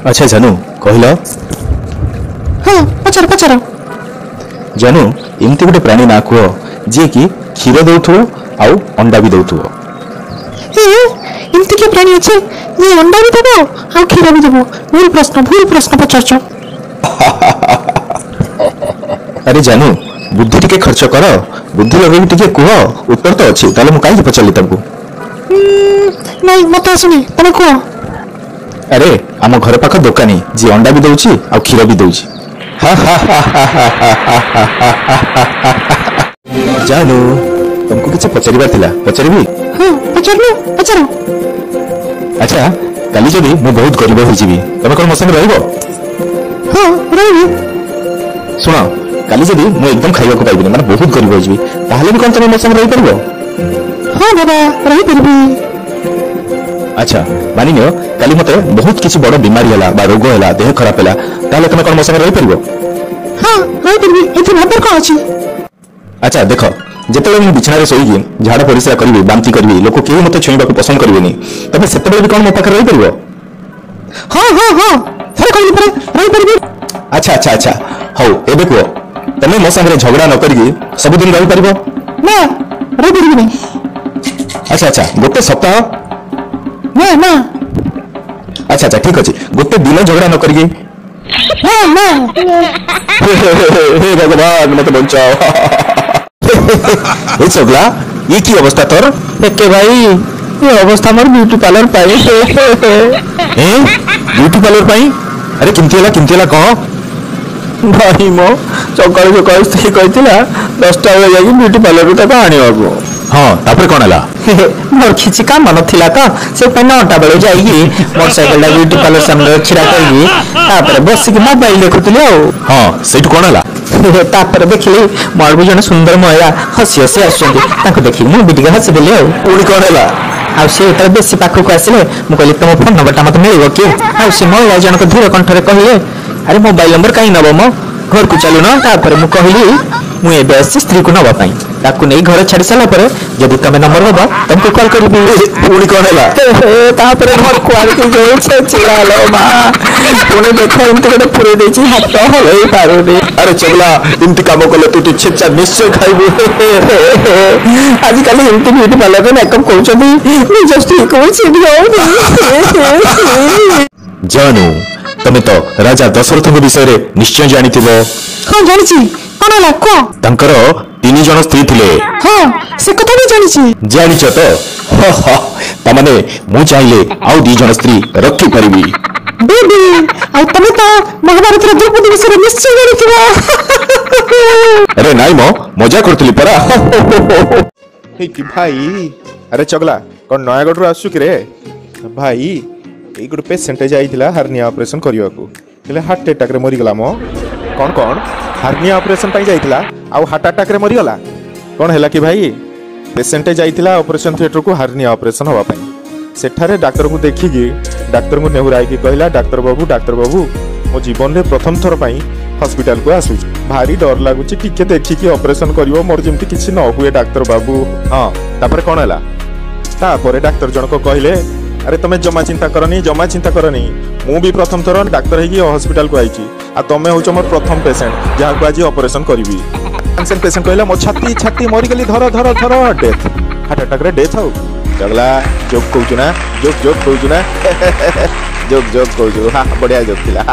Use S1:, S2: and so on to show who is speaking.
S1: अच्छा जानू कहल
S2: हाँ पचार पचार
S1: जानू एमती गोटे प्राणी ना कह जी कि क्षीर दौथु आउ अंडा भी दौथु
S2: एमती क्या प्राणी अच्छे ये अंडा भी देव आ क्षीर भी देव भूल प्रश्न पचार
S1: अरे जानू बुद्धि टिके खर्च कर बुद्धि लगे टिके कह उत्तर तो अच्छी ताले मु काई पचारली तुमको
S2: नहीं मत आसुनी तुम कह
S1: अरे आम घर पाख दुकानी जी अंडा भी दउची आ क्षीर भी दउची जानू तुमको किसी पचारिबार थिला पचारिबी
S2: हां पचार
S1: अच्छा काली जदी मु बहुत गरीब हो जीवी तमे कोन मो संग रहबो
S2: हां रहबी
S1: सुनो काली जदी मु एकदम खाइबा को पाइबिनी माने बहुत गरीब हो जीवी ताहले भी कोन तमे मो संग रहि परबो
S2: हां बाबा रहि परबी
S1: अच्छा मानि नियो काली मते बहुत किसी बड़ बीमारी हला बा रोग हला देह खराब हला ताले तमे कोन मो संग रहि परबो
S2: हां रहि परबी एथि भाबर को अछि
S1: अच्छा देखो जेतेबेले मु बिछारे सोईगी झाड़ा परिस्रा करबी बांती करबी लोक केही मते छुईबा को पसंद करबेनी तबे सेतेबेले भी कोन मो पाखरे रहि परबो
S2: हां फेर कहली पर रहि परबी
S1: अच्छा हौ एबे को तमे मो संगे झगड़ा न करगी सब दिन रहि परबो
S2: ना रहि परबी नहीं
S1: अच्छा गोटे सप्ताह
S2: ना
S1: अच्छा ठीक अछि गोटे दिन झगड़ा न करगी
S2: ना
S1: हे भगवान मत बचाओ ए चगला ये की अवस्था तोर
S2: एके भाई ये अवस्था मोर ब्यूटी पार्लर पाई
S1: हैं ब्यूटी पार्लर पाई अरे किमती हला कह
S2: भाई मो सकाल स्त्री कहला 10टा बजे जाके ब्यूटी पार्लर तक आनिबाको
S1: हाँ तापर कौन हला
S2: मोर किसी काम नथिला तो से 9टा बेले जाइए मोटरसाइकिल ब्यूटी पार्लर सामने छिड़ा करगी तापर बसिक मोबाइल देखुतली
S1: हाँ सेठ कौन हला
S2: तापर देखली मोर भी जने सुंदर महिला हसी आसुंदी ताको देखि मु भी टिके हसी देली
S1: पुणी कौन हला
S2: आ से तर बेसी पाखक आसिले मु कहली तुम फोन नंबरटा मत मिलिबो कि आ से महिला जनक धीर कंठरे कहले अरे मोबाइल नंबर कहीं नब मो घर को चलू ना तापर मु कहली मु एबे आसी स्त्री को नबा पई ताकू नहीं घर छाड़ी साला पर जदी तमे नंबर होबा तुमको कॉल करबी
S1: पुणी कौन हला
S2: तापर मोर क्वालिटी जो छे चिलालो मा पुणी देखो इनते के पुरे देची हाथ तो होई पारुनी
S1: अरे चगला इनती काम कले तू टी छिचा निश्चय खाइबू
S2: आज कल इनती ब्यूटी पार्लर में मेकअप कोचबी मी जस्ट ठीक हो छी
S1: जानू तमे तो राजा दशरथ विषय रे निश्चय जानिथिबो
S2: हां जानि छी कोन हला को
S1: तंकर 3 जन स्त्री थिले
S2: हां से कथा भी जानि छी
S1: जानिछ तो तमने मु चाहिले आउ 2 जन स्त्री रखी परिबी
S2: बेबी आ तमे तो महाभारत रे द्रौपदी विषय रे निश्चय जानिथिबो
S1: अरे नाइ मो मजा करतली परा
S3: हे कि भाई अरे चगला कोन नयागढ़ रो आसु कि रे भाई ए गुड पेशेंट जाइथिला हार्निया ऑपरेशन करियो को हेले हार्ट अटैक रे मरि गला मो कौन हार्निया ऑपरेशन पाई जाइथिला आ हार्ट अटैक रे मरि गला कौन हैला कि भाई पेशेंट जाइथिला ऑपरेशन थिएटर को हार्निया ऑपरेशन होवा पाई सेठारे डॉक्टर को देखिकी डॉक्टर को नेहुराई की कहला डॉक्टर बाबू मो जीवन रे प्रथम थर पाई हॉस्पिटल को आसु भारी डर लागुची टिके देखिकी ऑपरेशन करिवो मोर जेमति किछि न हुए डॉक्टर बाबू हां तापर कौन हैला तापर डॉक्टर जन को कहले अरे तमे जमा चिंता करनी मु भी प्रथम थर डॉक्टर है हॉस्पिटल को आईची आ तमे होचो मोर प्रथम पेशेंट जहा को आज ऑपरेशन करबी कैंसर पेशेंट कहला मो छाती मरि गेली धर डेथ हार्ट अटैक रे डेथ हो जगला जोक कहू ना जोक कहू ना जोक कहू हां बढ़िया जोक थिला